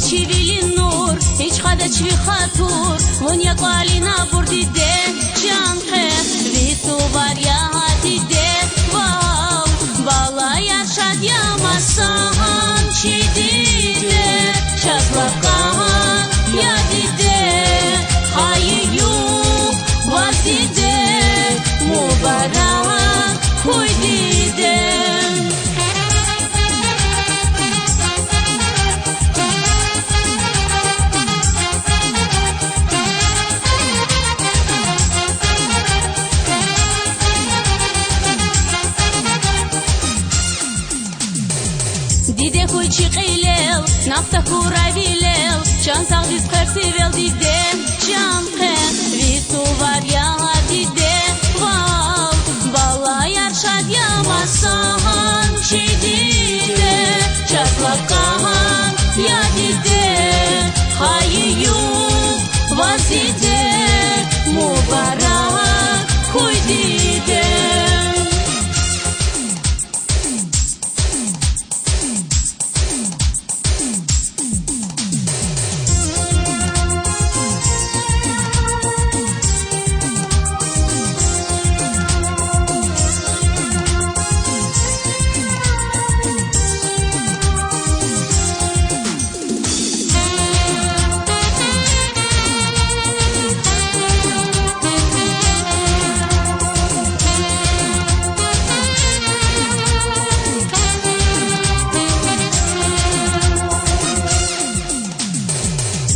چیویلی نور هیچ خدا چوی خاطور ونیا قالینا بردی ده جان خیر وی تو باریا دیده واو بالا yaşad yamasan çi dide çazlakan ya dide hayyu vazide mubarak koy dide Dide хуй чиқилел, нафта хуравилел, чан сағдис қерсивел диде, чан қер, виту варя диде, вал, бала яршад ямасан, чи диде, часлакан, я диде, хайю, вазиде, мубарак, хуй диде.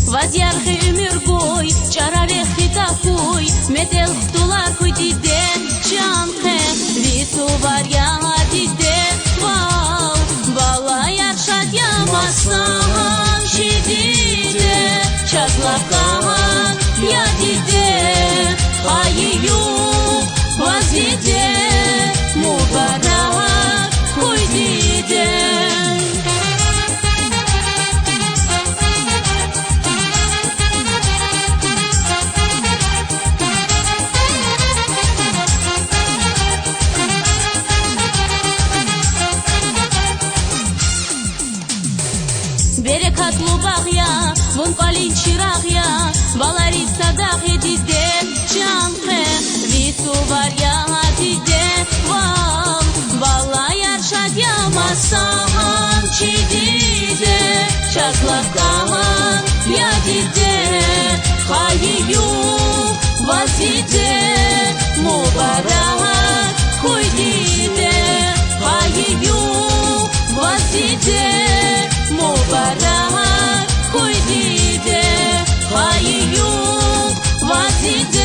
Vaziyarxı ömür koy, çararexi da koy, metel xtular koy dide, can xex, vitu var ya dide, vav, bala yarşad yamasan, şi dide, çazlakan, ya dide, hayyu, vazide, mubarak, koy dide. Berekatlu bağya, vun qalin çırağya, balari sadaq dide, can xex, vitu var ya dide, val, bala yarşad yamasan, çi dide, çazlakan, ya dide, hayyu, vazide, mubarak, koy dide, hayyu, vazide, mubarak koy dide hayyu vazide